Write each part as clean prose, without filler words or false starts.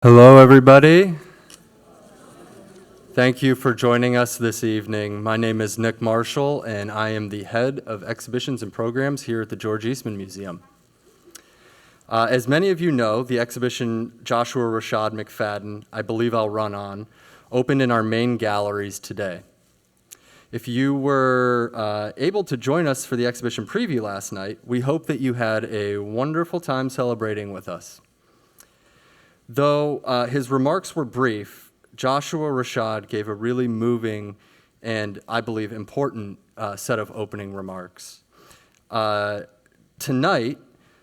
Hello, everybody. Thank you for joining us this evening. My name is Nick Marshall, and I am the head of exhibitions and programs here at the George Eastman Museum. As many of you know, the exhibition Joshua Rashaad McFadden, I Believe I'll Run On, opened in our main galleries today. If you were able to join us for the exhibition preview last night, we hope that you had a wonderful time celebrating with us. Though his remarks were brief, Joshua Rashaad gave a really moving and, I believe, important set of opening remarks. Tonight,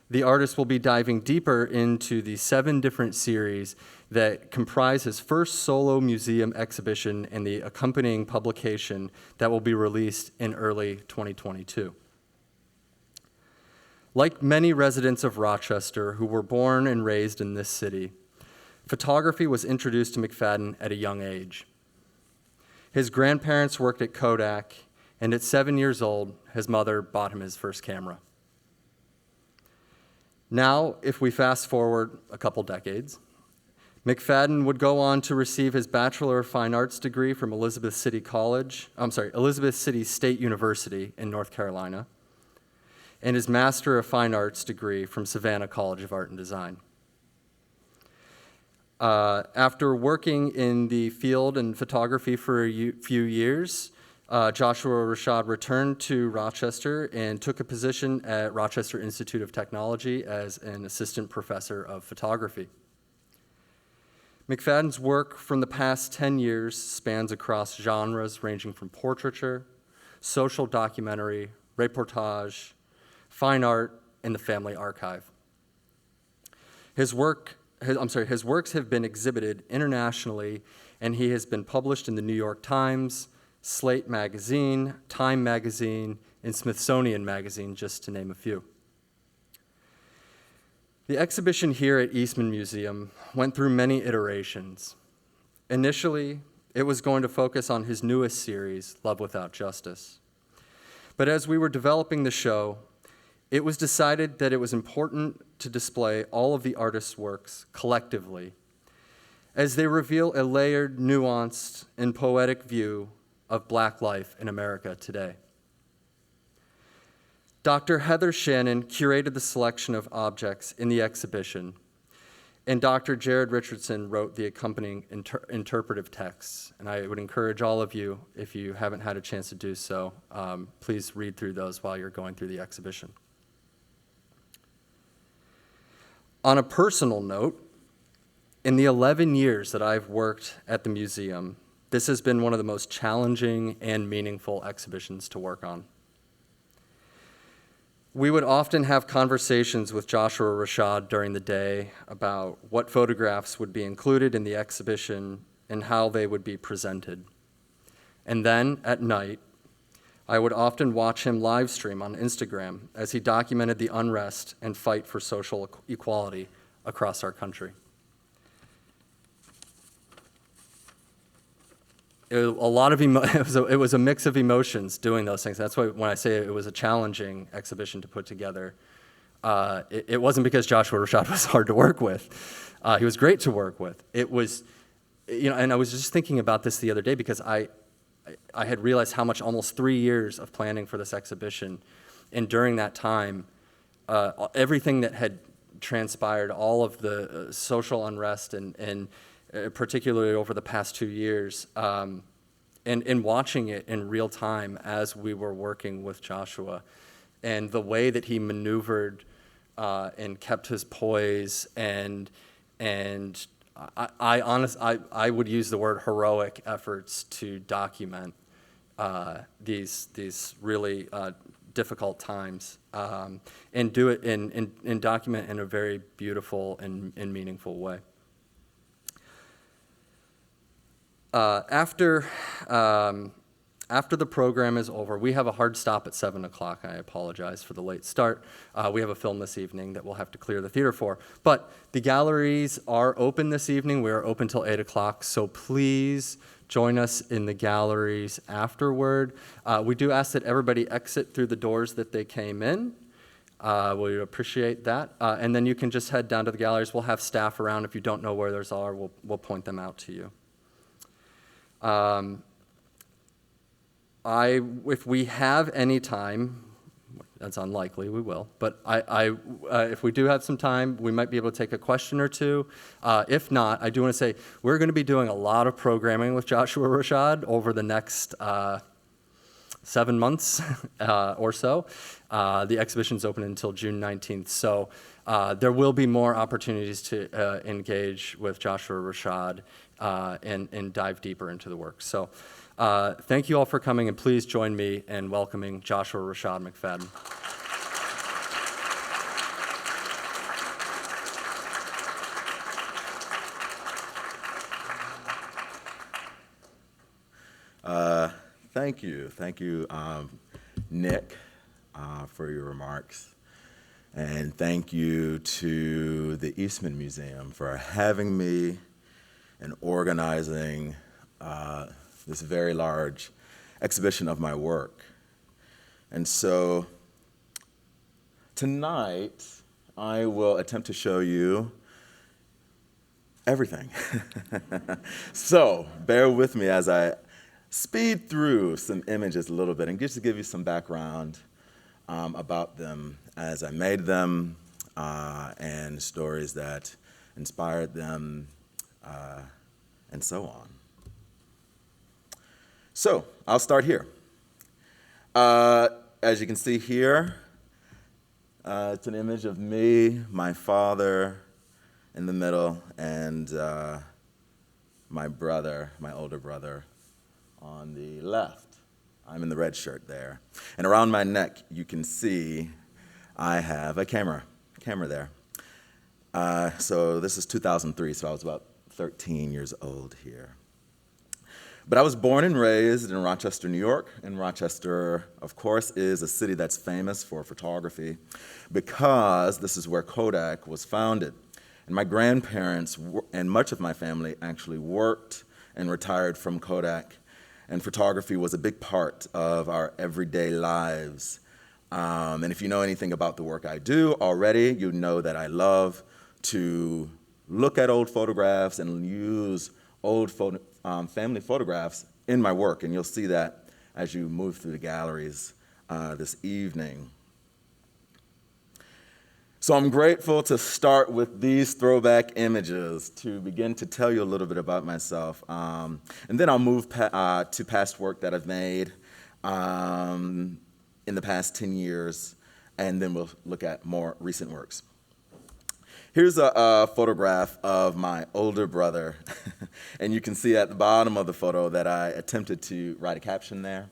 the artist will be diving deeper into the 7 different series that comprise his first solo museum exhibition and the accompanying publication that will be released in early 2022. Like many residents of Rochester who were born and raised in this city, photography was introduced to McFadden at a young age. His grandparents worked at Kodak, and at 7 years old, his mother bought him his first camera. Now, if we fast forward a couple decades, McFadden would go on to receive his Bachelor of Fine Arts degree from Elizabeth City State University in North Carolina, and his Master of Fine Arts degree from Savannah College of Art and Design. After working in the field in photography for a few years, Joshua Rashaad returned to Rochester and took a position at Rochester Institute of Technology as an assistant professor of photography. McFadden's work from the past 10 years spans across genres ranging from portraiture, social documentary, reportage, fine art, and the family archive. His works have been exhibited internationally, and he has been published in the New York Times, Slate Magazine, Time Magazine, and Smithsonian Magazine, just to name a few. The exhibition here at Eastman Museum went through many iterations. Initially, it was going to focus on his newest series, Love Without Justice. But as we were developing the show, it was decided that it was important to display all of the artist's works collectively, as they reveal a layered, nuanced, and poetic view of Black life in America today. Dr. Heather Shannon curated the selection of objects in the exhibition, and Dr. Jared Richardson wrote the accompanying interpretive texts. And I would encourage all of you, if you haven't had a chance to do so, please read through those while you're going through the exhibition. On a personal note, in the 11 years that I've worked at the museum, this has been one of the most challenging and meaningful exhibitions to work on. We would often have conversations with Joshua Rashaad during the day about what photographs would be included in the exhibition and how they would be presented. And then at night, I would often watch him live stream on Instagram as he documented the unrest and fight for social equality across our country. It was a mix of emotions doing those things. That's why when I say it was a challenging exhibition to put together, it wasn't because Joshua Rashaad was hard to work with. He was great to work with. It was, and I was just thinking about this the other day because I had realized how much almost 3 years of planning for this exhibition, and during that time, everything that had transpired, all of the social unrest and particularly over the past 2 years, and watching it in real time as we were working with Joshua, and the way that he maneuvered and kept his poise, and I would use the word heroic efforts to document these really difficult times, and do it and document in a very beautiful and meaningful way. After the program is over, we have a hard stop at 7 o'clock. I apologize for the late start. We have a film this evening that we'll have to clear the theater for. But the galleries are open this evening. We are open till 8 o'clock, so please join us in the galleries afterward. We do ask that everybody exit through the doors that they came in. We appreciate that. And then you can just head down to the galleries. We'll have staff around. If you don't know where those are, we'll point them out to you. If we have any time, that's unlikely, we will, but if we do have some time, we might be able to take a question or two. If not, I do want to say we're going to be doing a lot of programming with Joshua Rashaad over the next 7 months or so. The exhibition's open until June 19th, so there will be more opportunities to engage with Joshua Rashaad and dive deeper into the work. So thank you all for coming, and please join me in welcoming Joshua Rashaad McFadden. Thank you, Nick, for your remarks. And thank you to the Eastman Museum for having me and organizing this very large exhibition of my work. And so tonight, I will attempt to show you everything. So bear with me as I speed through some images a little bit and just to give you some background about them as I made them and stories that inspired them and so on. So I'll start here. As you can see here, it's an image of me, my father in the middle, and my brother, my older brother, on the left. I'm in the red shirt there. And around my neck, you can see I have a camera there. So this is 2003, so I was about 13 years old here. But I was born and raised in Rochester, New York, and Rochester, of course, is a city that's famous for photography because this is where Kodak was founded. And my grandparents and much of my family actually worked and retired from Kodak, and photography was a big part of our everyday lives. And if you know anything about the work I do already, you know that I love to look at old photographs and use old family photographs in my work, and you'll see that as you move through the galleries this evening. So I'm grateful to start with these throwback images to begin to tell you a little bit about myself. And then I'll move to past work that I've made in the past 10 years, and then we'll look at more recent works. Here's a photograph of my older brother, and you can see at the bottom of the photo that I attempted to write a caption there,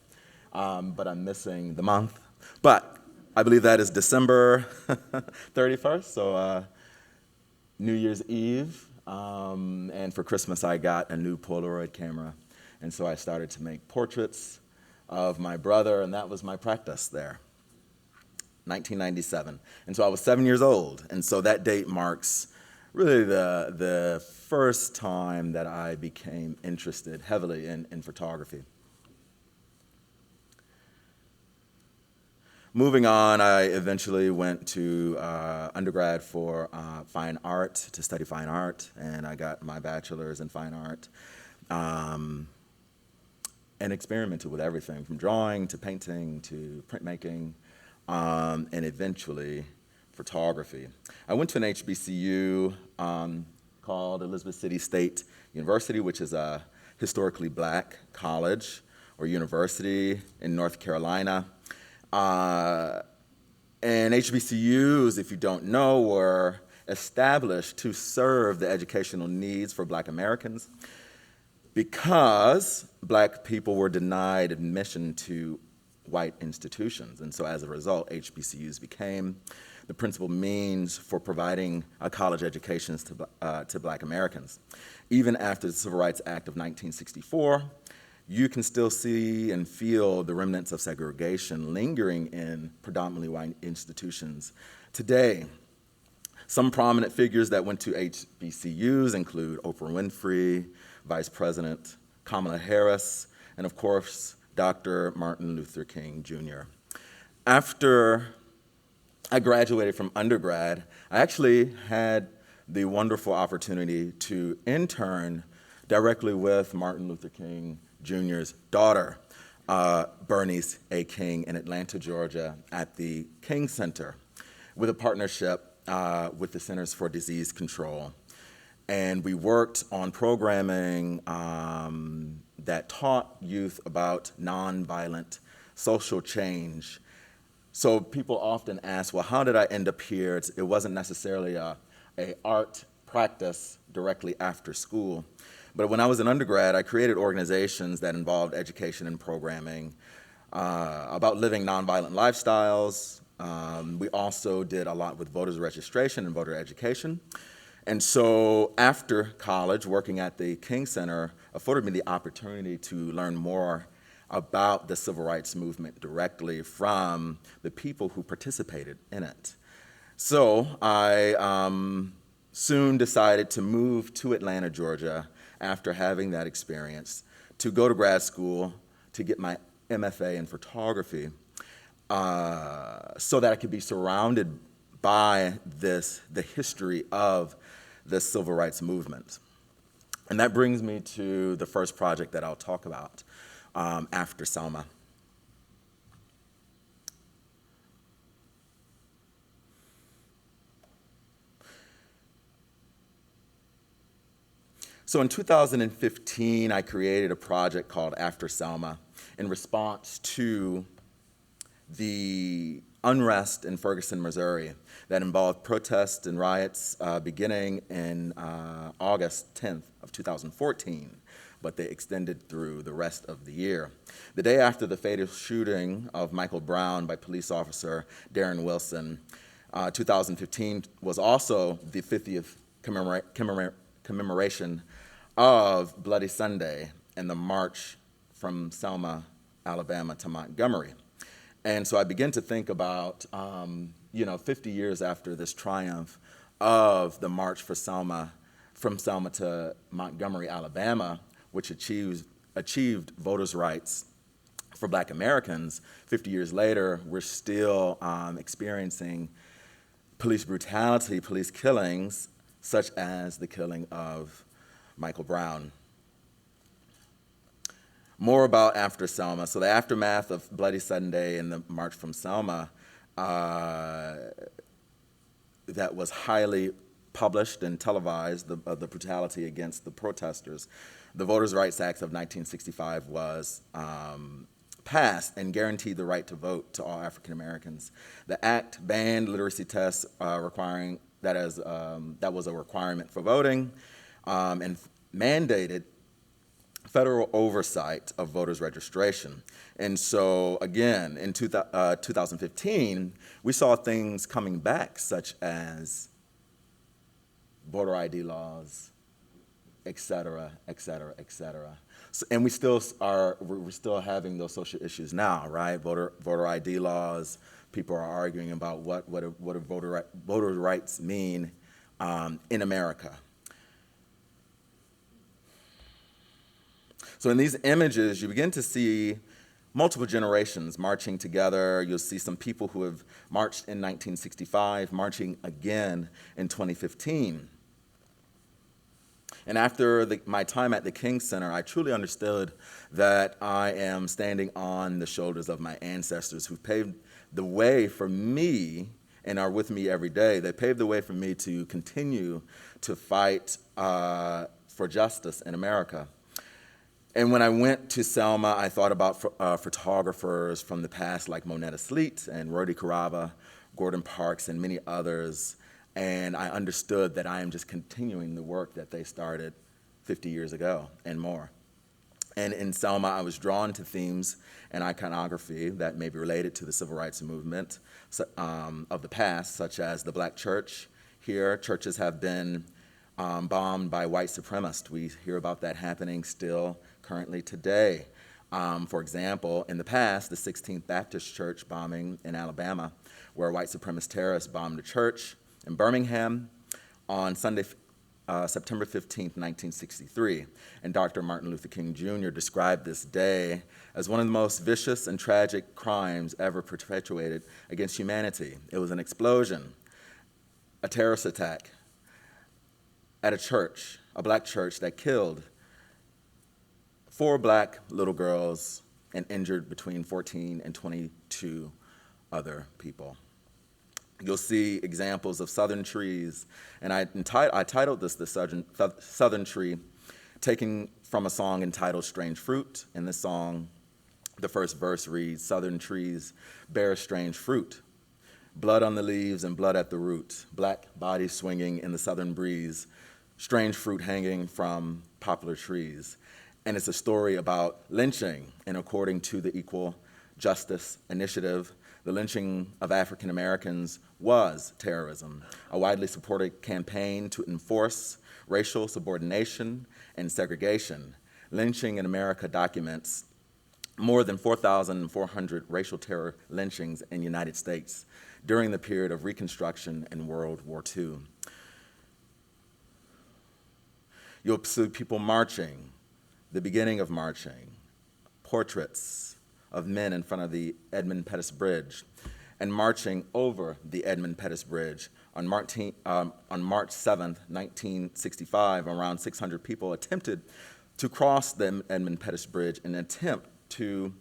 but I'm missing the month. But I believe that is December 31st, so New Year's Eve, and for Christmas I got a new Polaroid camera, and so I started to make portraits of my brother, and that was my practice there. 1997, and so I was 7 years old, and so that date marks really the first time that I became interested heavily in photography. Moving on, I eventually went to undergrad for fine art, to study fine art, and I got my bachelor's in fine art, and experimented with everything from drawing to painting to printmaking, and eventually photography. I went to an HBCU called Elizabeth City State University, which is a historically black college or university in North Carolina. And HBCUs, if you don't know, were established to serve the educational needs for black Americans because black people were denied admission to white institutions. And so as a result, HBCUs became the principal means for providing college educations to black Americans. Even after the Civil Rights Act of 1964, you can still see and feel the remnants of segregation lingering in predominantly white institutions today. Some prominent figures that went to HBCUs include Oprah Winfrey, Vice President Kamala Harris, and of course, Dr. Martin Luther King Jr. After I graduated from undergrad, I actually had the wonderful opportunity to intern directly with Martin Luther King Jr.'s daughter, Bernice A. King, in Atlanta, Georgia, at the King Center, with a partnership with the Centers for Disease Control. And we worked on programming that taught youth about nonviolent social change. So people often ask, well, how did I end up here? It wasn't necessarily a art practice directly after school. But when I was an undergrad, I created organizations that involved education and programming about living nonviolent lifestyles. We also did a lot with voters registration and voter education. And so after college, working at the King Center afforded me the opportunity to learn more about the civil rights movement directly from the people who participated in it. So I soon decided to move to Atlanta, Georgia, after having that experience, to go to grad school to get my MFA in photography, so that I could be surrounded by the history of the civil rights movement. And that brings me to the first project that I'll talk about, after Selma. So in 2015, I created a project called After Selma in response to the unrest in Ferguson, Missouri, that involved protests and riots beginning in August 10th of 2014, but they extended through the rest of the year. The day after the fatal shooting of Michael Brown by police officer Darren Wilson, 2015 was also the 50th commemoration of Bloody Sunday and the march from Selma, Alabama to Montgomery. And so I began to think about, 50 years after this triumph of the march for Selma, from Selma to Montgomery, Alabama, which achieved voters' rights for Black Americans. 50 years later, we're still experiencing police brutality, police killings, such as the killing of Michael Brown. More about After Selma. So the aftermath of Bloody Sunday and the March from Selma, that was highly published and televised, the brutality against the protesters. The Voters' Rights Act of 1965 was passed and guaranteed the right to vote to all African Americans. The act banned literacy tests requiring, that was a requirement for voting, and mandated federal oversight of voters' registration. And so, again, in 2015, we saw things coming back, such as voter ID laws, et cetera, et cetera, et cetera. So, and we're still having those social issues now, right? Voter ID laws, people are arguing about what voter rights mean in America. So in these images, you begin to see multiple generations marching together. You'll see some people who have marched in 1965, marching again in 2015. And after my time at the King Center, I truly understood that I am standing on the shoulders of my ancestors who paved the way for me and are with me every day. They paved the way for me to continue to fight for justice in America. And when I went to Selma, I thought about photographers from the past like Monetta Sleet and Rody Carava, Gordon Parks, and many others. And I understood that I am just continuing the work that they started 50 years ago and more. And in Selma, I was drawn to themes and iconography that may be related to the civil rights movement of the past, such as the Black church. Here, churches have been bombed by white supremacists. We hear about that happening still currently today. For example, in the past, the 16th Baptist Church bombing in Alabama, where white supremacist terrorists bombed a church in Birmingham on Sunday, September 15th, 1963, and Dr. Martin Luther King Jr. described this day as one of the most vicious and tragic crimes ever perpetuated against humanity. It was an explosion, a terrorist attack at a church, a black church that killed 4 black little girls and injured between 14 and 22 other people. You'll see examples of southern trees, and I titled this the Southern Tree, taking from a song entitled Strange Fruit. In this song, the first verse reads, "Southern trees bear strange fruit, blood on the leaves and blood at the root, black bodies swinging in the southern breeze, strange fruit hanging from poplar trees." And it's a story about lynching, and according to the Equal Justice Initiative, the lynching of African Americans was terrorism, a widely supported campaign to enforce racial subordination and segregation. Lynching in America documents more than 4,400 racial terror lynchings in the United States during the period of Reconstruction and World War II. You'll see people marching, the beginning of marching, portraits of men in front of the Edmund Pettus Bridge, and marching over the Edmund Pettus Bridge. On March 7th, 1965, around 600 people attempted to cross the Edmund Pettus Bridge in an attempt to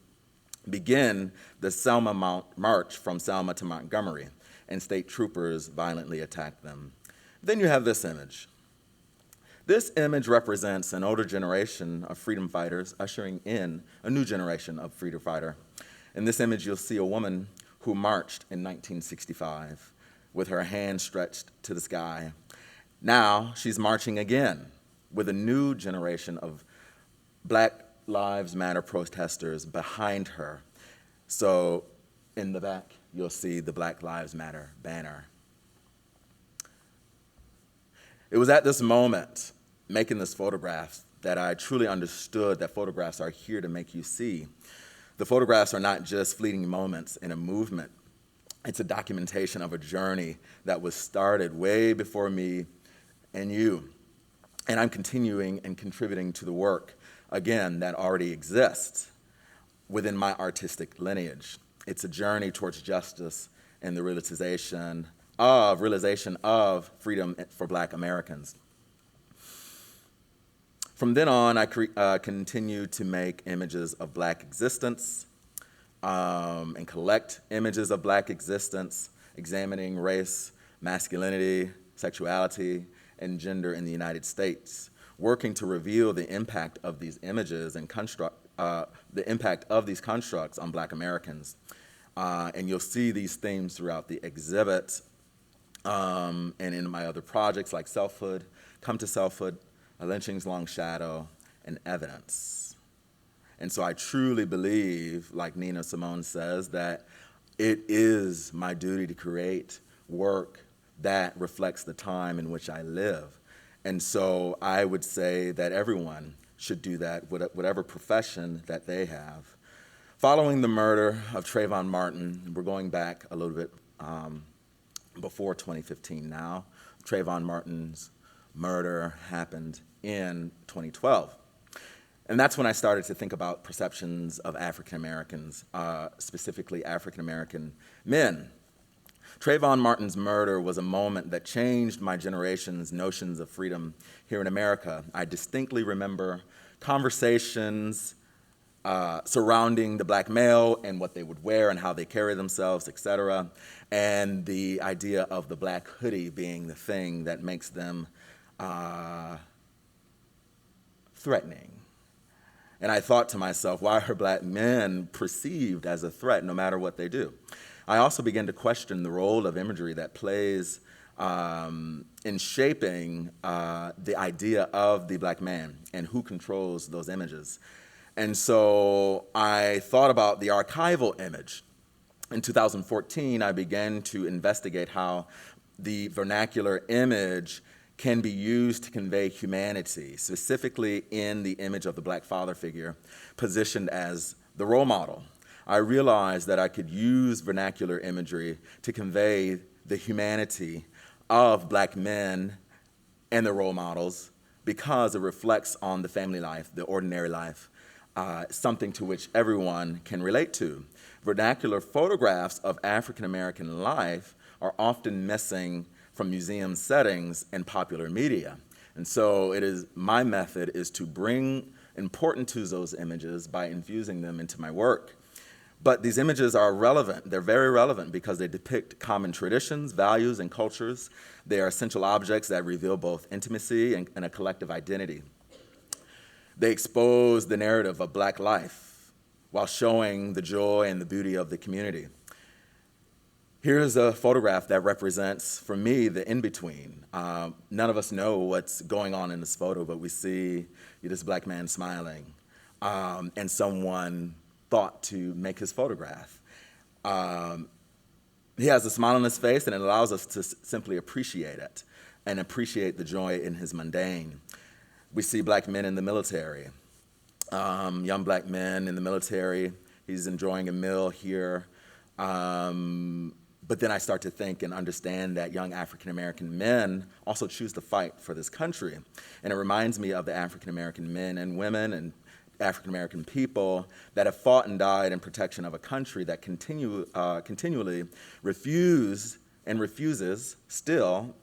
begin the Selma march from Selma to Montgomery, and state troopers violently attacked them. Then you have this image. This image represents an older generation of freedom fighters ushering in a new generation of freedom fighter. In this image, you'll see a woman who marched in 1965 with her hand stretched to the sky. Now she's marching again with a new generation of Black Lives Matter protesters behind her. So in the back, you'll see the Black Lives Matter banner. It was at this moment, making this photograph, that I truly understood that photographs are here to make you see. The photographs are not just fleeting moments in a movement. It's a documentation of a journey that was started way before me and you. And I'm continuing and contributing to the work, again, that already exists within my artistic lineage. It's a journey towards justice and the realization of freedom for Black Americans. From then on, I continued to make images of Black existence and collect images of Black existence, examining race, masculinity, sexuality, and gender in the United States, working to reveal the impact of these images and the impact of these constructs on Black Americans. And you'll see these themes throughout the exhibit and in my other projects like Selfhood, Come to Selfhood, A Lynching's Long Shadow, and Evidence. And so I truly believe, like Nina Simone says, that it is my duty to create work that reflects the time in which I live. And so I would say that everyone should do that, whatever profession that they have. Following the murder of Trayvon Martin, we're going back a little bit before 2015 now. Trayvon Martin's murder happened in 2012. And that's when I started to think about perceptions of African Americans, specifically African American men. Trayvon Martin's murder was a moment that changed my generation's notions of freedom here in America. I distinctly remember conversations surrounding the Black male and what they would wear and how they carry themselves, et cetera, and the idea of the Black hoodie being the thing that makes them threatening. And I thought to myself, why are Black men perceived as a threat no matter what they do? I also began to question the role of imagery that plays in shaping the idea of the Black man and who controls those images. And so I thought about the archival image. In 2014, I began to investigate how the vernacular image can be used to convey humanity, specifically in the image of the Black father figure positioned as the role model. I realized that I could use vernacular imagery to convey the humanity of Black men and their role models because it reflects on the family life, the ordinary life, something to which everyone can relate to. Vernacular photographs of African American life are often missing from museum settings and popular media. And so my method is to bring important to those images by infusing them into my work. But these images are relevant. They're very relevant because they depict common traditions, values, and cultures. They are essential objects that reveal both intimacy and a collective identity. They expose the narrative of Black life while showing the joy and the beauty of the community. Here's a photograph that represents, for me, the in-between. None of us know what's going on in this photo, but we see this Black man smiling, and someone thought to make his photograph. He has a smile on his face, and it allows us to simply appreciate it and appreciate the joy in his mundane. We see Black men in the military, young Black men in the military. He's enjoying a meal here. But then I start to think and understand that young African-American men also choose to fight for this country. And it reminds me of the African-American men and women and African-American people that have fought and died in protection of a country that continually refuses still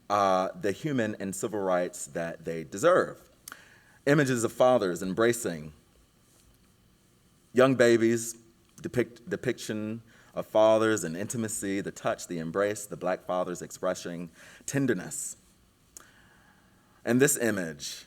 the human and civil rights that they deserve. Images of fathers embracing young babies, depiction of fathers and intimacy, the touch, the embrace, the Black fathers expressing tenderness. And this image,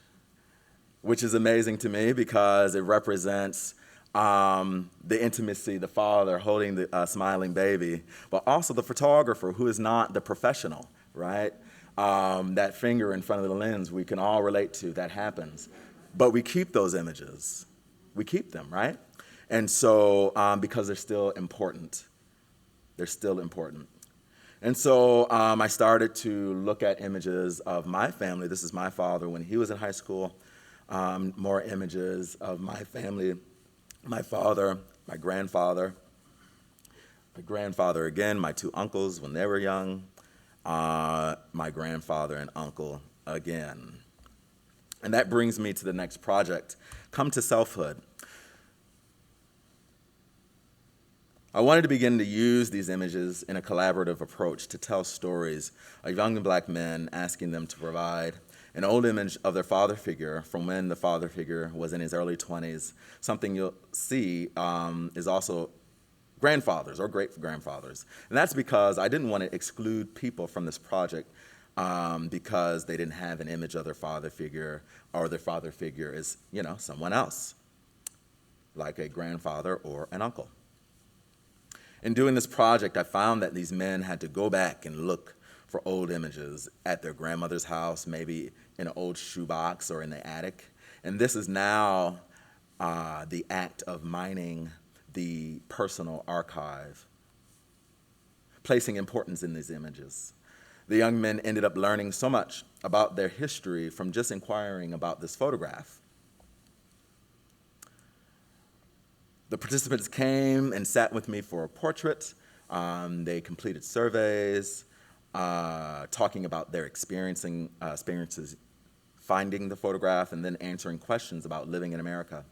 which is amazing to me because it represents the intimacy, the father holding the smiling baby, but also the photographer who is not the professional, right? That finger in front of the lens we can all relate to, that happens. But we keep those images. We keep them, right? And so, because they're still important. They're still important. And so I started to look at images of my family. This is my father when he was in high school. More images of my family, my father, my grandfather again, my two uncles when they were young, my grandfather and uncle again. And that brings me to the next project, Come to Selfhood. I wanted to begin to use these images in a collaborative approach to tell stories of young Black men, asking them to provide an old image of their father figure from when the father figure was in his early 20s. Something you'll see is also grandfathers or great-grandfathers. And that's because I didn't want to exclude people from this project because they didn't have an image of their father figure, or their father figure is, someone else, like a grandfather or an uncle. In doing this project, I found that these men had to go back and look for old images at their grandmother's house, maybe in an old shoebox or in the attic. And this is now the act of mining the personal archive, placing importance in these images. The young men ended up learning so much about their history from just inquiring about this photograph. The participants came and sat with me for a portrait. They completed surveys, talking about their experiences finding the photograph, and then answering questions about living in America,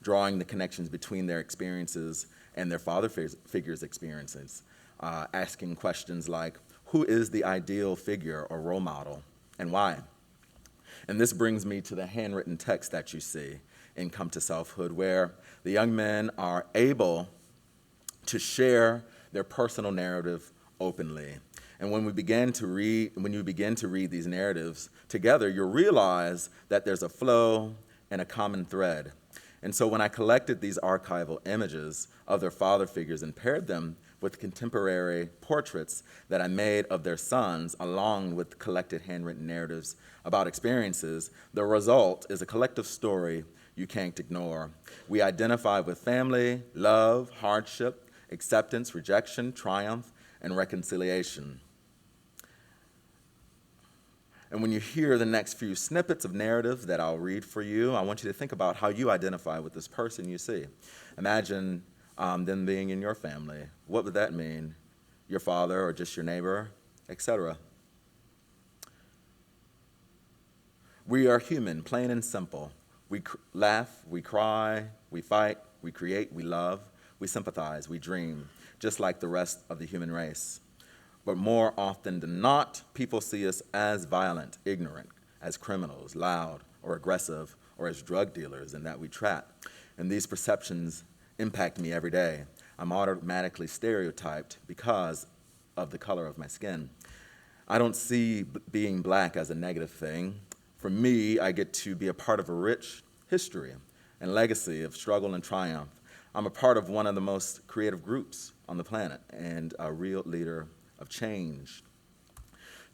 drawing the connections between their experiences and their father figure's experiences, asking questions like, who is the ideal figure or role model, and why? And this brings me to the handwritten text that you see in Come to Selfhood, where the young men are able to share their personal narrative openly. And when you begin to read these narratives together, you'll realize that there's a flow and a common thread. And so when I collected these archival images of their father figures and paired them with contemporary portraits that I made of their sons, along with collected handwritten narratives about experiences, the result is a collective story you can't ignore. We identify with family, love, hardship, acceptance, rejection, triumph, and reconciliation. And when you hear the next few snippets of narrative that I'll read for you, I want you to think about how you identify with this person you see. Imagine them being in your family. What would that mean? Your father or just your neighbor, etc. We are human, plain and simple. We laugh, we cry, we fight, we create, we love, we sympathize, we dream, just like the rest of the human race. But more often than not, people see us as violent, ignorant, as criminals, loud or aggressive, or as drug dealers, and that we trap. And these perceptions impact me every day. I'm automatically stereotyped because of the color of my skin. I don't see being black as a negative thing. For me, I get to be a part of a rich history and legacy of struggle and triumph. I'm a part of one of the most creative groups on the planet and a real leader of change.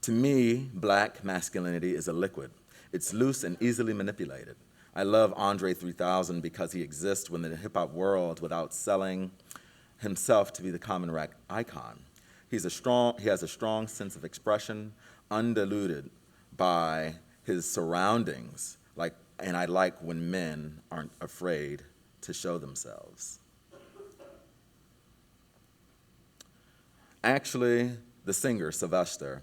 To me, black masculinity is a liquid. It's loose and easily manipulated. I love Andre 3000 because he exists within the hip-hop world without selling himself to be the common rack icon. He has a strong sense of expression, undiluted by his surroundings, and I like when men aren't afraid to show themselves. Actually, the singer, Sylvester,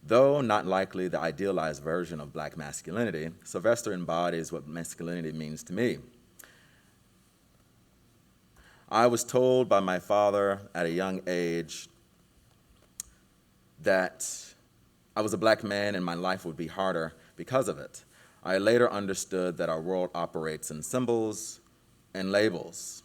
though not likely the idealized version of black masculinity, Sylvester embodies what masculinity means to me. I was told by my father at a young age that I was a black man and my life would be harder because of it. I later understood that our world operates in symbols and labels.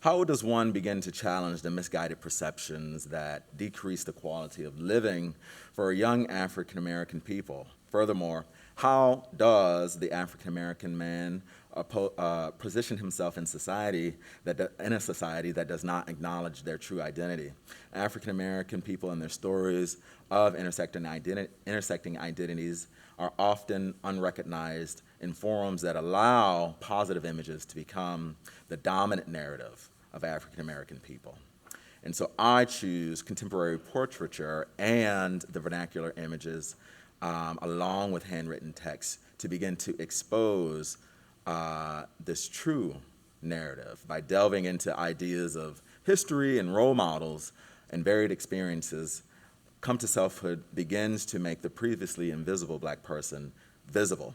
How does one begin to challenge the misguided perceptions that decrease the quality of living for young African American people? Furthermore, how does the African American man position himself in a society that does not acknowledge their true identity? African American people and their stories of intersecting identities are often unrecognized in forums that allow positive images to become the dominant narrative of African American people. And so I choose contemporary portraiture and the vernacular images along with handwritten text to begin to expose this true narrative by delving into ideas of history and role models and varied experiences. Come to Selfhood begins to make the previously invisible black person visible.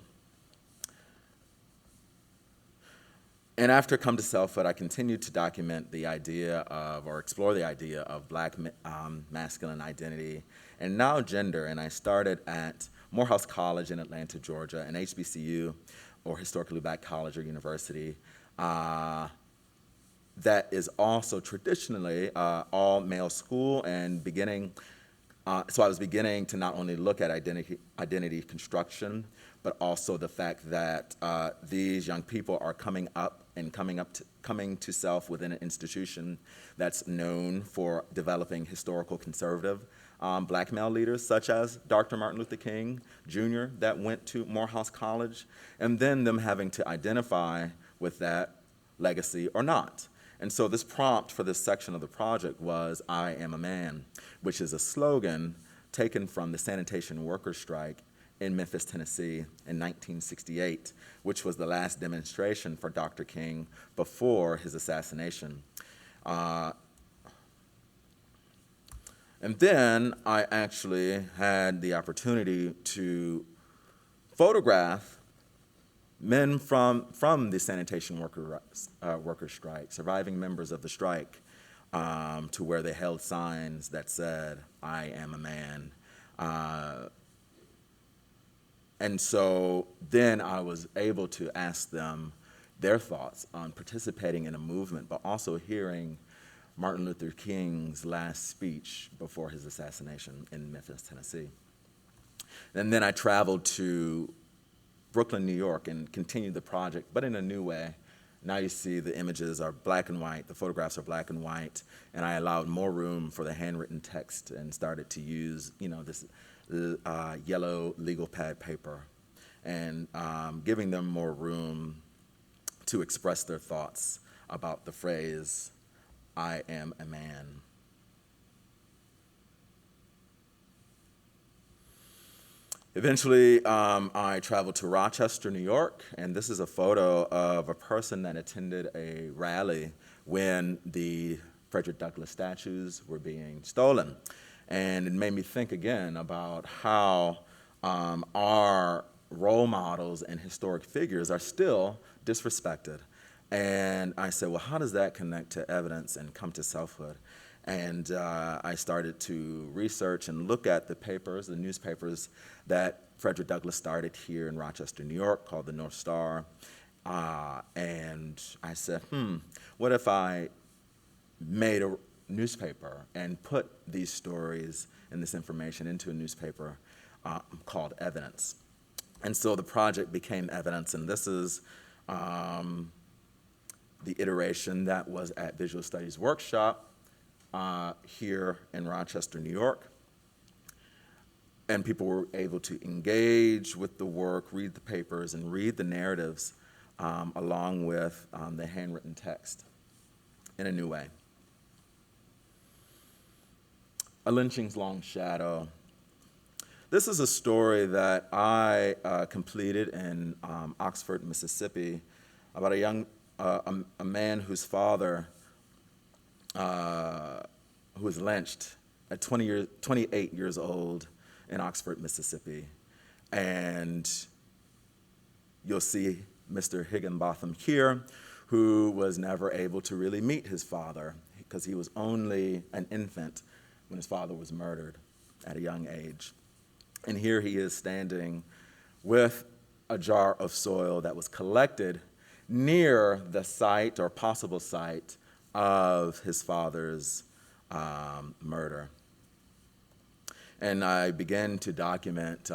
And after Come to Selfhood, I continued to document the idea of, or explore the idea of black masculine identity and now gender. And I started at Morehouse College in Atlanta, Georgia, an HBCU, or historically black college or university, that is also traditionally all male school and so I was beginning to not only look at identity construction, but also the fact that these young people are coming to self within an institution that's known for developing historical conservative black male leaders, such as Dr. Martin Luther King Jr. that went to Morehouse College, and then them having to identify with that legacy or not. And so this prompt for this section of the project was, "I am a man," which is a slogan taken from the sanitation workers' strike in Memphis, Tennessee in 1968, which was the last demonstration for Dr. King before his assassination. And then I actually had the opportunity to photograph men from the sanitation worker strike, surviving members of the strike, to where they held signs that said, "I am a man." And so then I was able to ask them their thoughts on participating in a movement, but also hearing Martin Luther King's last speech before his assassination in Memphis, Tennessee. And then I traveled to Brooklyn, New York, and continued the project, but in a new way. Now you see the images are black and white, the photographs are black and white, and I allowed more room for the handwritten text and started to use, this yellow legal pad paper, and giving them more room to express their thoughts about the phrase, "I am a man." Eventually, I traveled to Rochester, New York, and this is a photo of a person that attended a rally when the Frederick Douglass statues were being stolen. And it made me think again about how our role models and historic figures are still disrespected. And I said, well, how does that connect to evidence and come to selfhood? And I started to research and look at the papers, the newspapers that Frederick Douglass started here in Rochester, New York, called the North Star. And I said, what if I made a newspaper and put these stories and this information into a newspaper called Evidence? And so the project became Evidence, and this is the iteration that was at Visual Studies Workshop here in Rochester, New York. And people were able to engage with the work, read the papers, and read the narratives along with the handwritten text in a new way. A Lynching's Long Shadow. This is a story that I completed in Oxford, Mississippi, about a man whose father who was lynched at 28 years old in Oxford, Mississippi. And you'll see Mr. Higginbotham here, who was never able to really meet his father because he was only an infant when his father was murdered at a young age. And here he is standing with a jar of soil that was collected near the site or possible site of his father's murder. And I began to document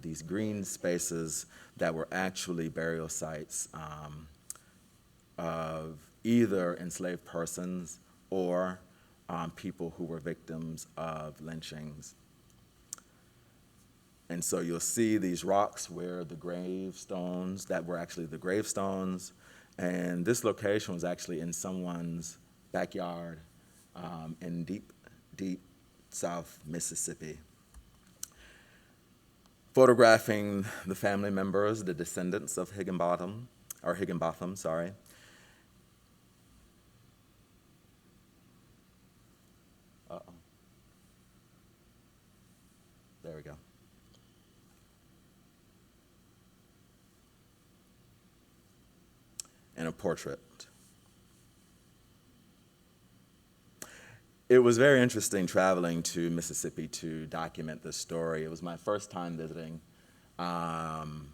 these green spaces that were actually burial sites of either enslaved persons or people who were victims of lynchings. And so you'll see these rocks where the gravestones, that were actually the gravestones, and this location was actually in someone's backyard in deep, deep South Mississippi. Photographing the family members, the descendants of Higginbotham, sorry. There we go. And a portrait. It was very interesting traveling to Mississippi to document this story. It was my first time visiting, and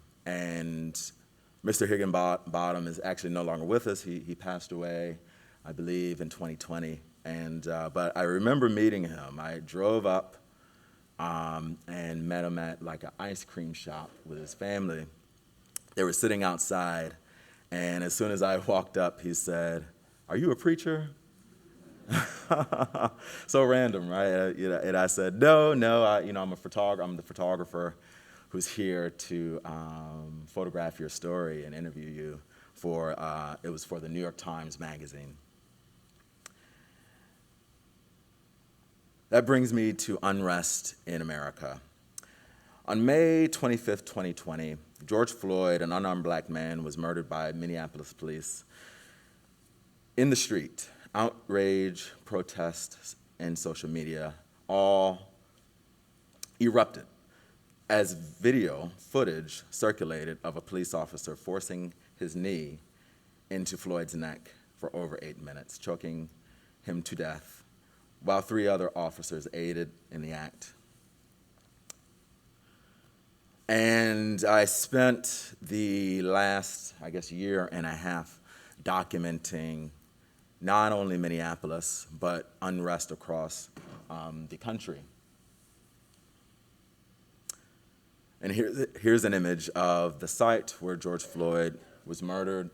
Mr. Higginbotham is actually no longer with us. He passed away, I believe, in 2020. But I remember meeting him. I drove up and met him at like an ice cream shop with his family. They were sitting outside, and as soon as I walked up, he said, "Are you a preacher?" So random, right? And I said, no, I'm a photographer. I'm the photographer who's here to photograph your story and interview you for, it was for the New York Times Magazine. That brings me to Unrest in America. On May 25th, 2020, George Floyd, an unarmed black man, was murdered by Minneapolis police in the street. Outrage, protests, and social media all erupted as video footage circulated of a police officer forcing his knee into Floyd's neck for over 8 minutes, choking him to death, while 3 other officers aided in the act. And I spent the last, year and a half documenting not only Minneapolis, but unrest across the country. And here's an image of the site where George Floyd was murdered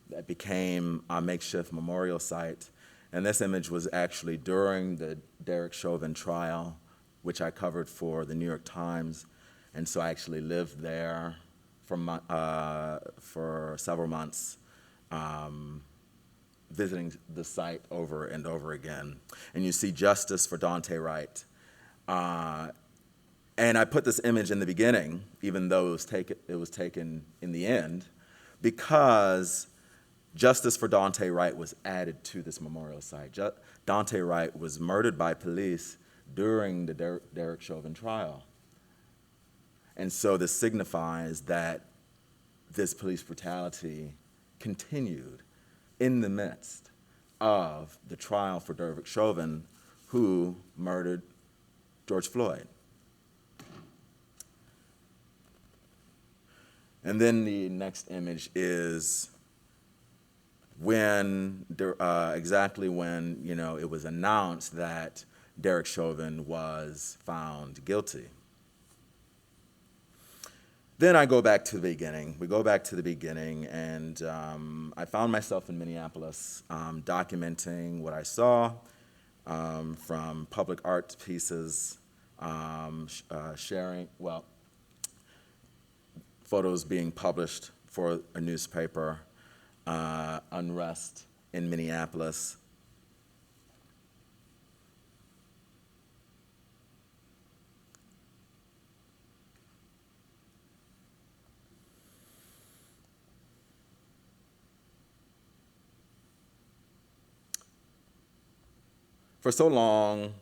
that became a makeshift memorial site. And this image was actually during the Derek Chauvin trial, which I covered for the New York Times. And so I actually lived there for several months, visiting the site over and over again. And you see justice for Dante Wright. And I put this image in the beginning, even though it was taken in the end, because justice for Dante Wright was added to this memorial site. Dante Wright was murdered by police during the Derek Chauvin trial. And so this signifies that this police brutality continued in the midst of the trial for Derek Chauvin, who murdered George Floyd. And then the next image is exactly when it was announced that Derek Chauvin was found guilty. Then I go back to the beginning. We go back to the beginning, and I found myself in Minneapolis documenting what I saw from public art pieces, photos being published for a newspaper, Unrest in Minneapolis. For so long,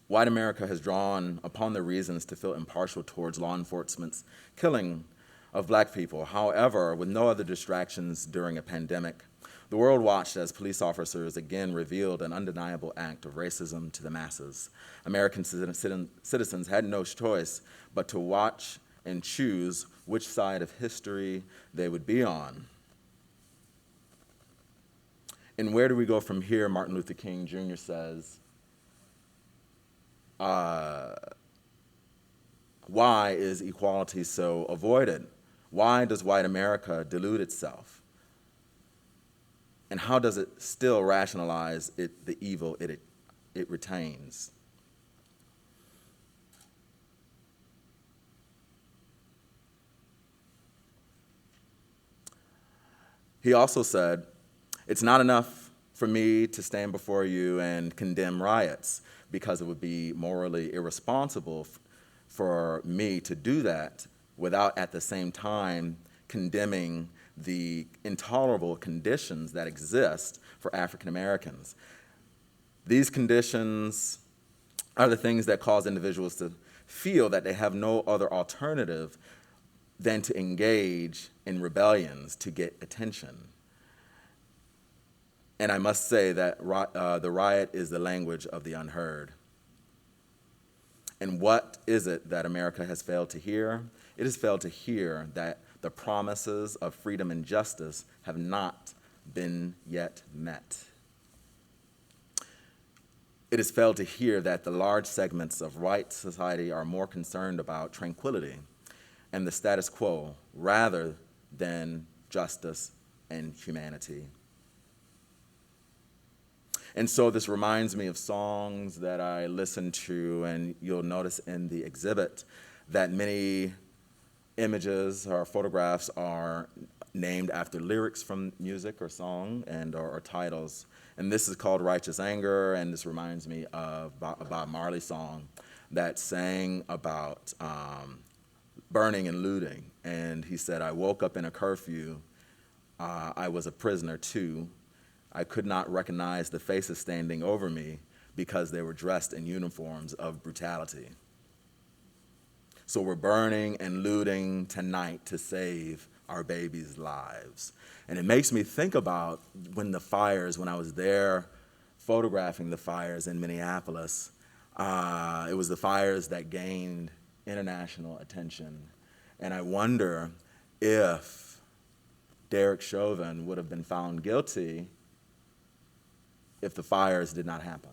white America has drawn upon the reasons to feel impartial towards law enforcement's killing of black people. However, with no other distractions during a pandemic, the world watched as police officers again revealed an undeniable act of racism to the masses. American citizens had no choice but to watch and choose which side of history they would be on. And where do we go from here? Martin Luther King Jr. says, why is equality so avoided? Why does white America delude itself? And how does it still rationalize the evil it retains? He also said, "It's not enough for me to stand before you and condemn riots, because it would be morally irresponsible for me to do that without at the same time condemning the intolerable conditions that exist for African Americans. These conditions are the things that cause individuals to feel that they have no other alternative than to engage in rebellions to get attention." And I must say that the riot is the language of the unheard. And what is it that America has failed to hear? It has failed to hear that the promises of freedom and justice have not been yet met. It has failed to hear that the large segments of white society are more concerned about tranquility and the status quo rather than justice and humanity. And so this reminds me of songs that I listen to, and you'll notice in the exhibit that many images or photographs are named after lyrics from music or song or titles. And this is called Righteous Anger, and this reminds me of a Bob Marley song that sang about burning and looting. And he said, "I woke up in a curfew, I was a prisoner too. I could not recognize the faces standing over me because they were dressed in uniforms of brutality." So we're burning and looting tonight to save our babies' lives. And it makes me think about when I was there photographing the fires in Minneapolis. It was the fires that gained international attention. And I wonder if Derek Chauvin would have been found guilty if the fires did not happen.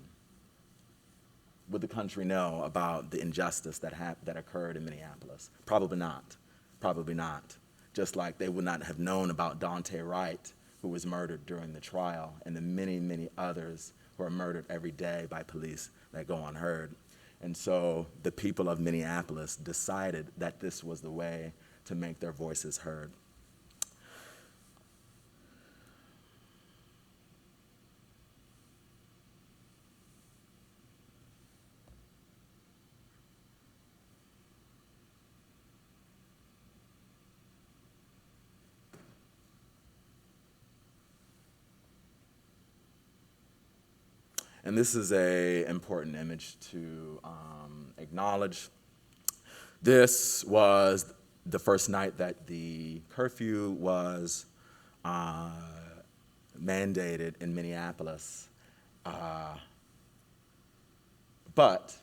Would the country know about the injustice that occurred in Minneapolis? Probably not. Probably not. Just like they would not have known about Dante Wright, who was murdered during the trial, and the many, many others who are murdered every day by police that go unheard. And so the people of Minneapolis decided that this was the way to make their voices heard. And this is an important image to acknowledge. This was the first night that the curfew was mandated in Minneapolis. But,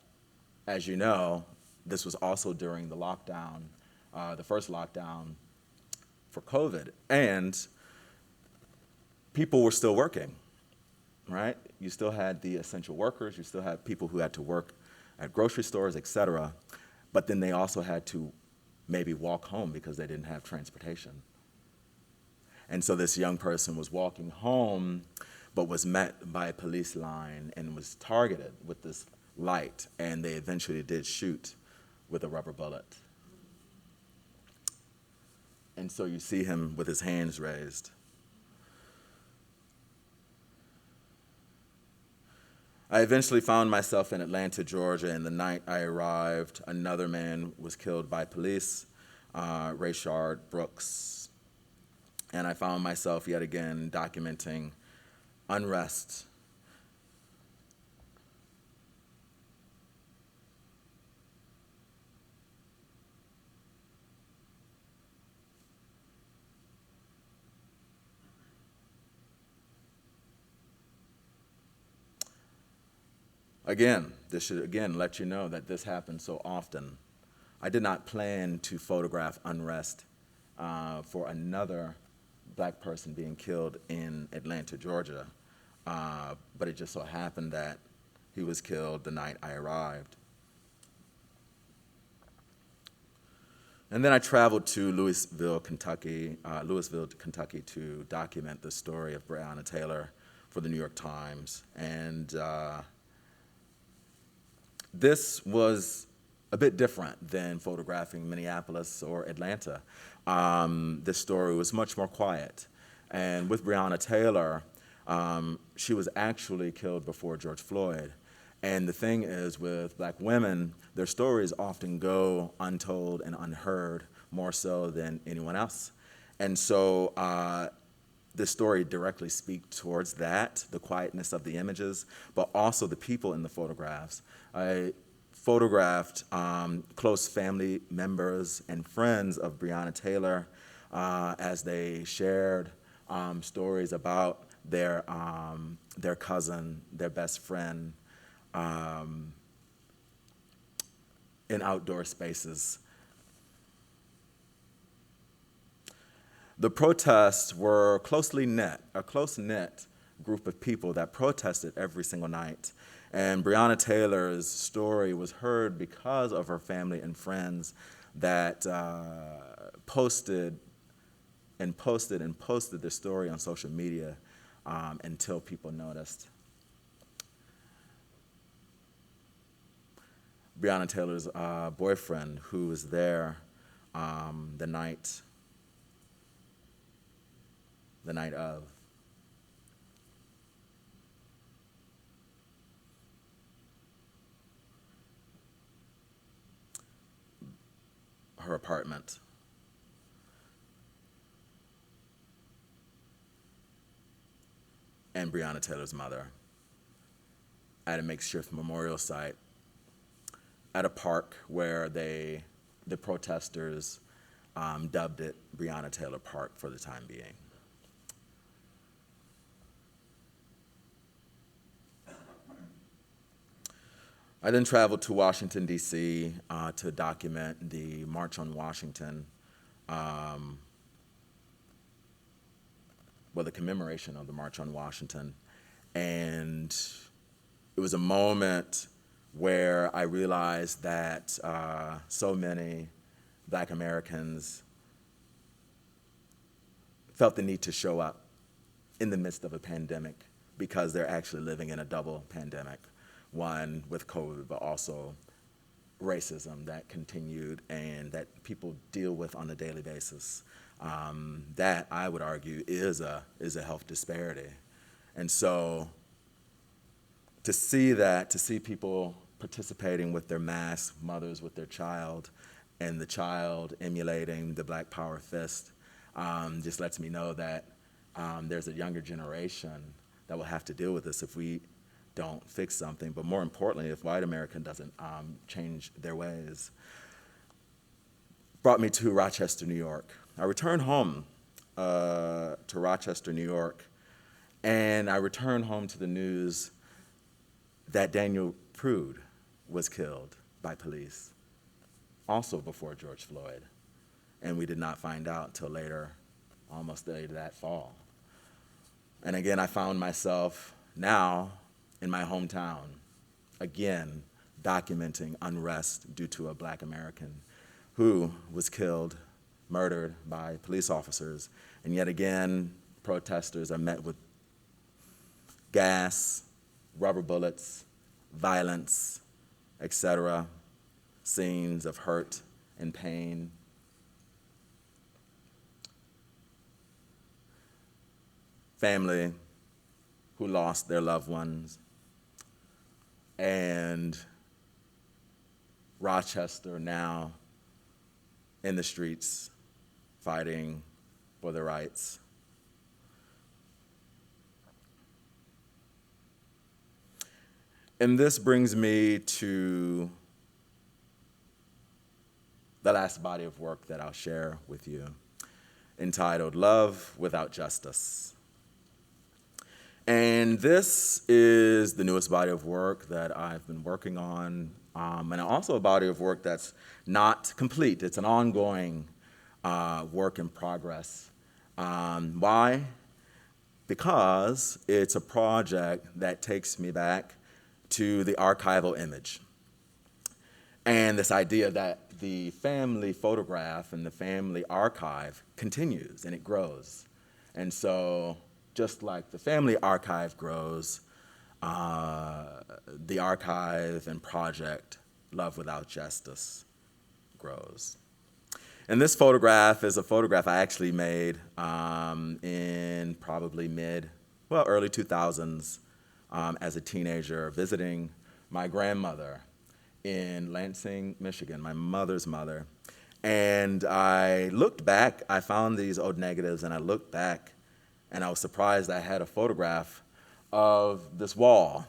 as you know, this was also during the lockdown, the first lockdown for COVID, and people were still working, right? You still had the essential workers, you still had people who had to work at grocery stores, et cetera, but then they also had to maybe walk home because they didn't have transportation. And so this young person was walking home, but was met by a police line and was targeted with this light, and they eventually did shoot with a rubber bullet. And so you see him with his hands raised. I eventually found myself in Atlanta, Georgia, and the night I arrived, another man was killed by police, Rashaad Brooks. And I found myself yet again documenting unrest. Again, this should again let you know that this happens so often. I did not plan to photograph unrest for another black person being killed in Atlanta, Georgia, but it just so happened that he was killed the night I arrived. And then I traveled to Louisville, Kentucky to document the story of Breonna Taylor for the New York Times. And this was a bit different than photographing Minneapolis or Atlanta. This story was much more quiet. And with Breonna Taylor, she was actually killed before George Floyd. And the thing is, with black women, their stories often go untold and unheard more so than anyone else. And so this story directly speaks towards that, the quietness of the images, but also the people in the photographs. I photographed close family members and friends of Breonna Taylor as they shared stories about their cousin, their best friend, in outdoor spaces. The protests were a close-knit group of people that protested every single night. And Breonna Taylor's story was heard because of her family and friends that posted their story on social media until people noticed. Breonna Taylor's boyfriend, who was there the night of. Her apartment. And Breonna Taylor's mother at a makeshift memorial site at a park where the protesters dubbed it Breonna Taylor Park for the time being. I then traveled to Washington, D.C. To document the March on Washington, the commemoration of the March on Washington. And it was a moment where I realized that so many Black Americans felt the need to show up in the midst of a pandemic because they're actually living in a double pandemic. One with COVID, but also racism that continued and that people deal with on a daily basis. That, I would argue, is a health disparity. And so to see people participating with their mask, mothers with their child, and the child emulating the Black Power fist, just lets me know that there's a younger generation that will have to deal with this if we don't fix something, but more importantly, if white America doesn't change their ways. Brought me to Rochester, New York. I returned home to Rochester, New York, and I returned home to the news that Daniel Prude was killed by police, also before George Floyd. And we did not find out until later, almost later that fall. And again, I found myself now in my hometown, again, documenting unrest due to a Black American who was killed, murdered by police officers. And yet again, protesters are met with gas, rubber bullets, violence, etc., scenes of hurt and pain. Family who lost their loved ones, and Rochester now in the streets fighting for their rights. And this brings me to the last body of work that I'll share with you, entitled Love Without Justice. And this is the newest body of work that I've been working on, and also a body of work that's not complete. It's an ongoing work in progress. Why? Because it's a project that takes me back to the archival image. And this idea that the family photograph and the family archive continues and it grows. And so just like the family archive grows, the archive and project Love Without Justice grows. And this photograph is a photograph I actually made in probably early 2000s as a teenager, visiting my grandmother in Lansing, Michigan, my mother's mother. And I looked back, I found these old negatives, and I looked back, and I was surprised I had a photograph of this wall.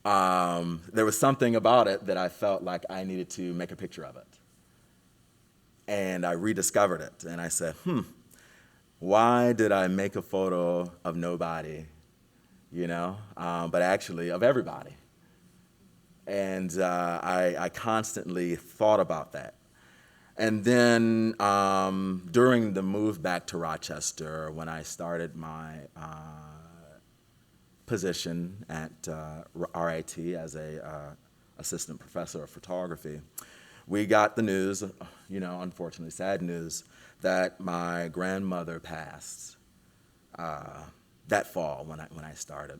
There was something about it that I felt like I needed to make a picture of it. And I rediscovered it, and I said, why did I make a photo of nobody, but actually of everybody? And I constantly thought about that. And then during the move back to Rochester, when I started my position at RIT as a assistant professor of photography, we got the news, unfortunately sad news, that my grandmother passed that fall when I started.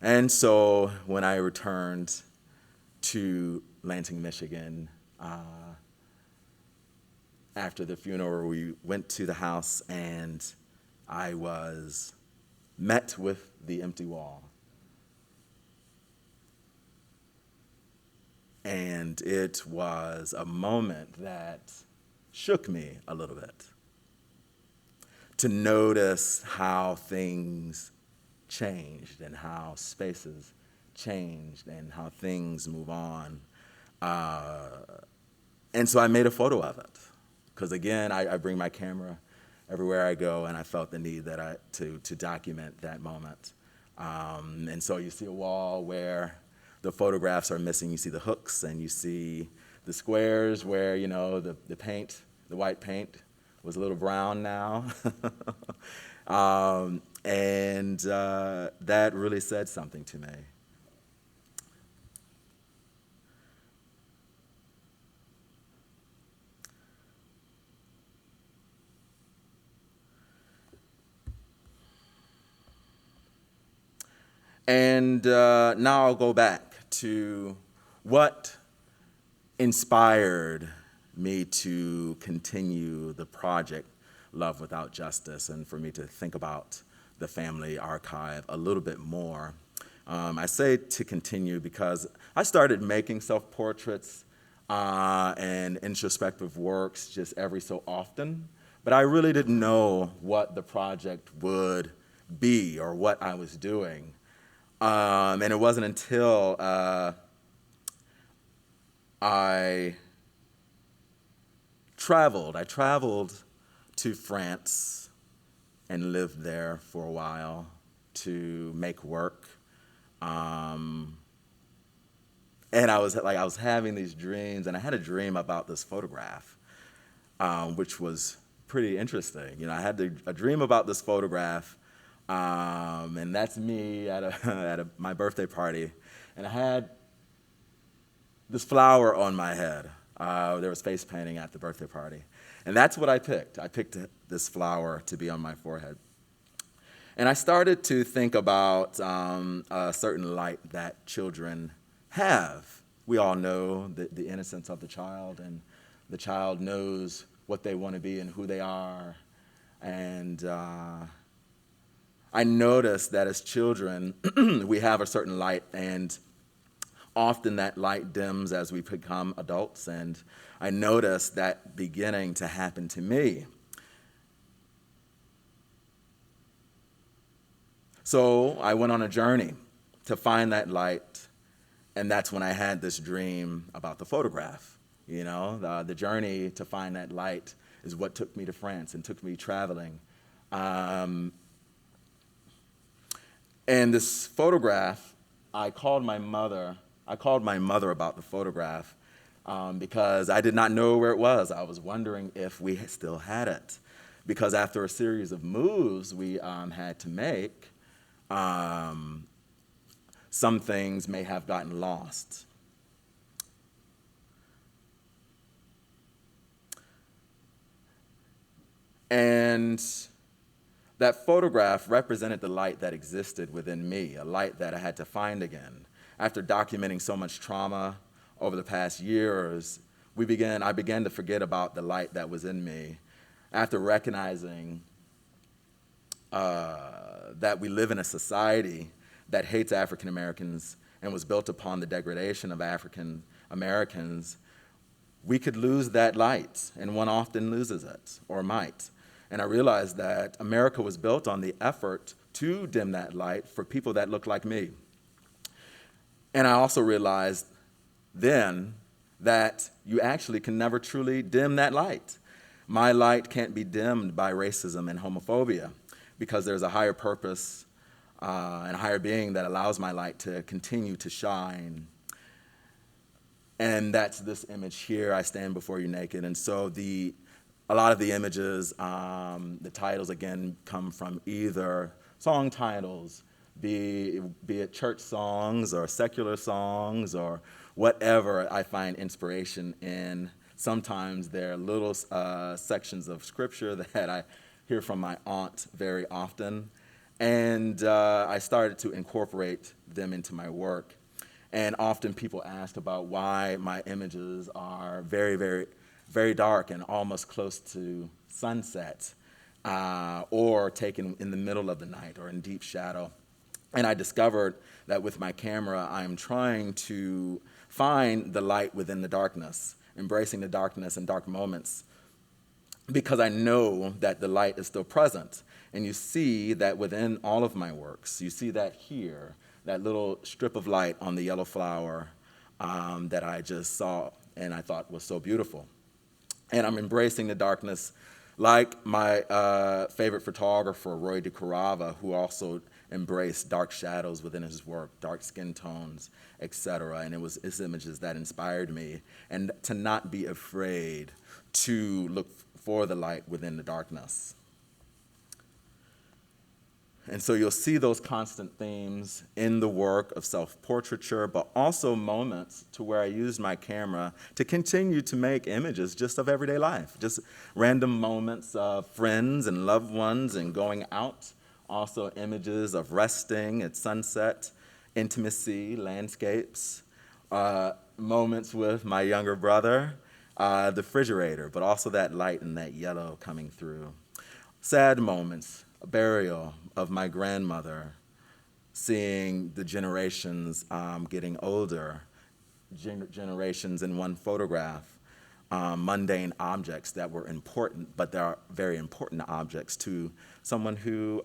And so when I returned to Lansing, Michigan, after the funeral, we went to the house and I was met with the empty wall. And it was a moment that shook me a little bit, to notice how things changed and how spaces changed and how things move on. And so I made a photo of it. Because again, I bring my camera everywhere I go, and I felt the need to document that moment. And so you see a wall where the photographs are missing. You see the hooks, and you see the squares where, the paint, the white paint was a little brown now. And that really said something to me. And now I'll go back to what inspired me to continue the project Love Without Justice, and for me to think about the family archive a little bit more. I say to continue because I started making self-portraits and introspective works just every so often, but I really didn't know what the project would be or what I was doing And it wasn't until I traveled to France and lived there for a while to make work. And I was having these dreams, and I had a dream about this photograph, which was pretty interesting. I had a dream about this photograph, and that's me at my birthday party, and I had this flower on my head. There was face painting at the birthday party, and that's what I picked. I picked this flower to be on my forehead. And I started to think about a certain light that children have. We all know the innocence of the child, and the child knows what they want to be and who they are. And I noticed that as children, we have a certain light, and often that light dims as we become adults. And I noticed that beginning to happen to me. So I went on a journey to find that light, and that's when I had this dream about the photograph. The journey to find that light is what took me to France and took me traveling. And this photograph, I called my mother about the photograph because I did not know where it was. I was wondering if we still had it, because after a series of moves we had to make, some things may have gotten lost. And that photograph represented the light that existed within me, a light that I had to find again. After documenting so much trauma over the past years, I began to forget about the light that was in me. After recognizing that we live in a society that hates African Americans and was built upon the degradation of African Americans, we could lose that light, and one often loses it, or might. And I realized that America was built on the effort to dim that light for people that look like me. And I also realized then that you actually can never truly dim that light. My light can't be dimmed by racism and homophobia, because there's a higher purpose and a higher being that allows my light to continue to shine. And that's this image here, I stand before you naked. And so a lot of the images, the titles again come from either song titles, be it church songs or secular songs or whatever I find inspiration in. Sometimes they're little sections of scripture that I hear from my aunt very often. And I started to incorporate them into my work. And often people ask about why my images are very, very, very dark and almost close to sunset, or taken in the middle of the night or in deep shadow. And I discovered that with my camera, I'm trying to find the light within the darkness, embracing the darkness and dark moments, because I know that the light is still present. And you see that within all of my works. You see that here, that little strip of light on the yellow flower that I just saw and I thought was so beautiful. And I'm embracing the darkness like my favorite photographer, Roy DeCarava, who also embraced dark shadows within his work, dark skin tones, etc. And it was his images that inspired me, and to not be afraid to look for the light within the darkness. And so you'll see those constant themes in the work of self-portraiture, but also moments to where I used my camera to continue to make images just of everyday life, just random moments of friends and loved ones and going out, also images of resting at sunset, intimacy, landscapes, moments with my younger brother, the refrigerator, but also that light and that yellow coming through. Sad moments, a burial of my grandmother, seeing the generations getting older, generations in one photograph, mundane objects that were important, but they are very important objects to someone who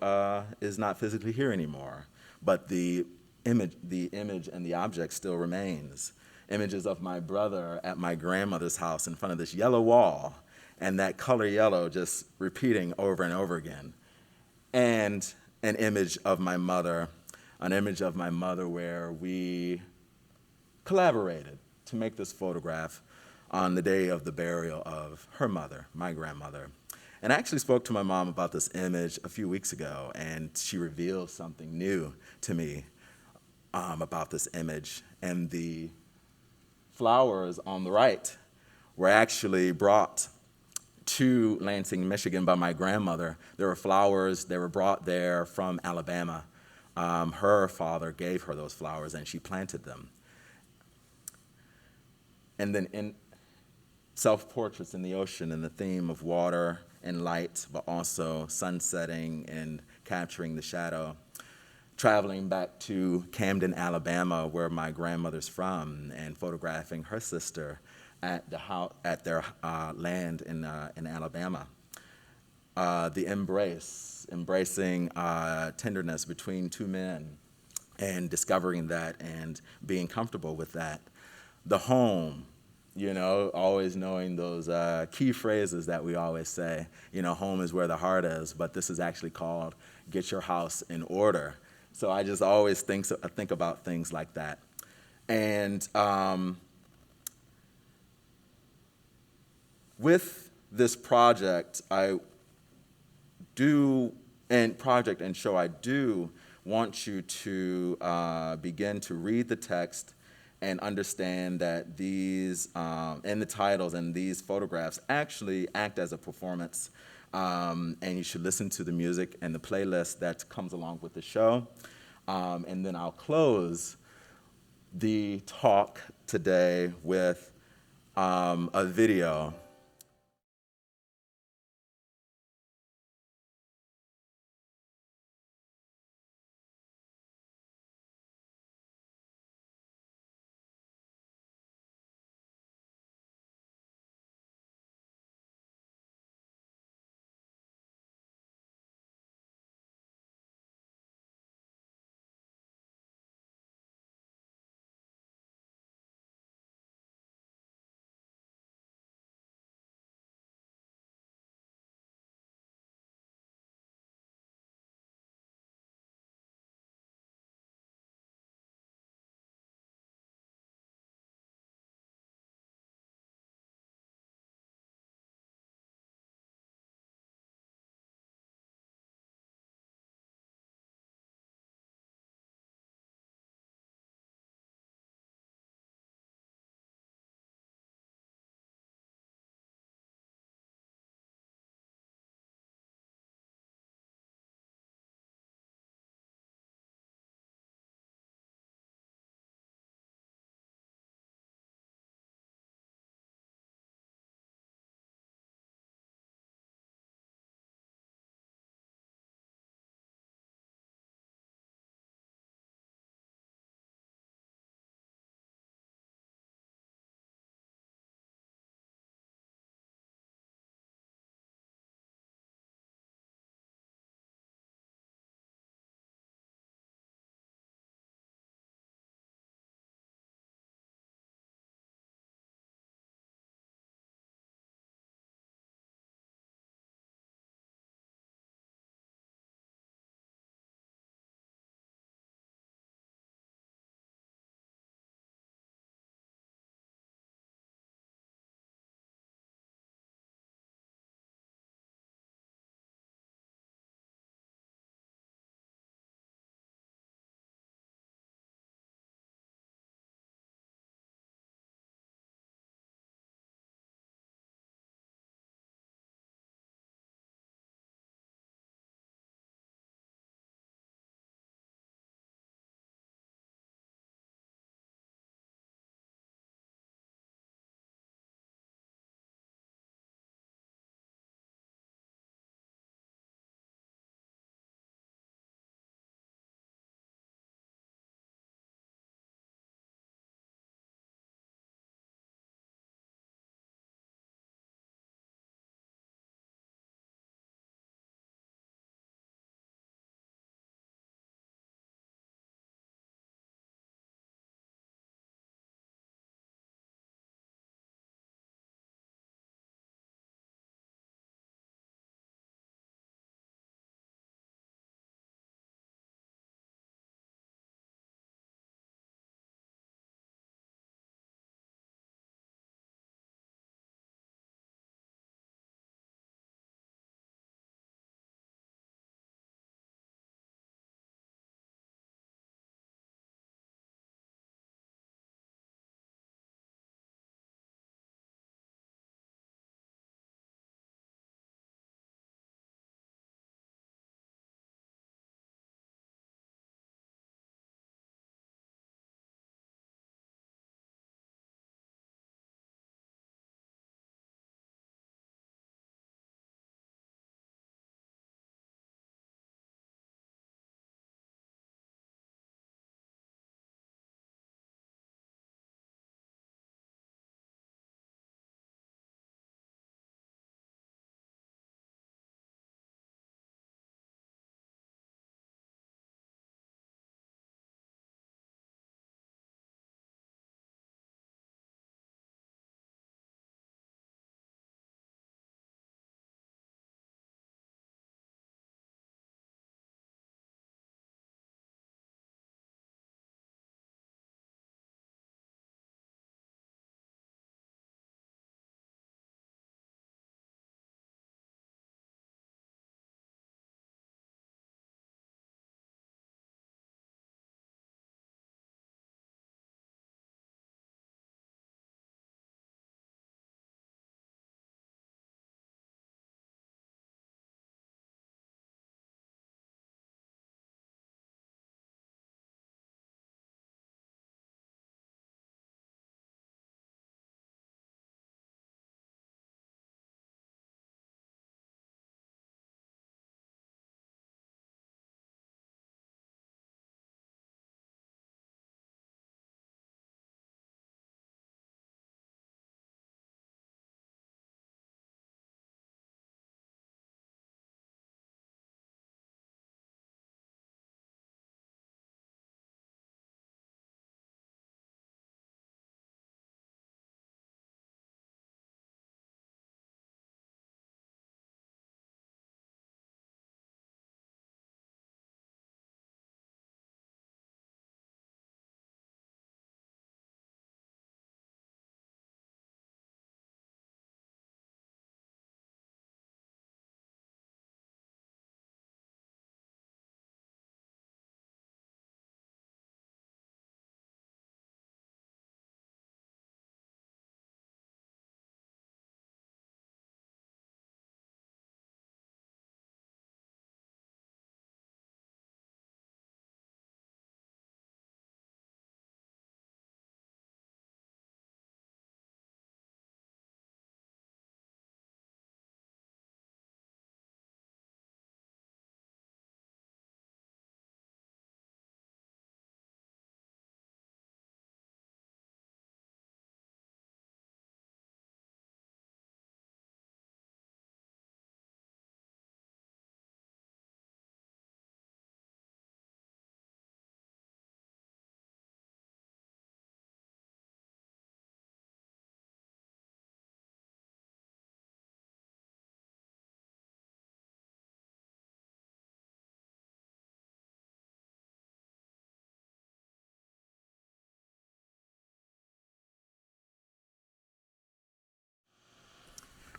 is not physically here anymore. But the the image and the object still remains. Images of my brother at my grandmother's house in front of this yellow wall, and that color yellow just repeating over and over again. And an image of my mother where we collaborated to make this photograph on the day of the burial of her mother, my grandmother. And I actually spoke to my mom about this image a few weeks ago, and she revealed something new to me about this image. And the flowers on the right were actually brought to Lansing, Michigan by my grandmother. There were flowers that were brought there from Alabama. Her father gave her those flowers, and she planted them. And then in self-portraits in the ocean, and the theme of water and light, but also sun setting and capturing the shadow. Traveling back to Camden, Alabama, where my grandmother's from, and photographing her sister at their land in Alabama. The embracing tenderness between two men, and discovering that and being comfortable with that. The home, always knowing those key phrases that we always say. Home is where the heart is, but this is actually called get your house in order. So I just always think about things like that. And with this project, I do want you to begin to read the text and understand that these, and the titles and these photographs actually act as a performance. And you should listen to the music and the playlist that comes along with the show. And then I'll close the talk today with a video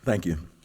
Thank you.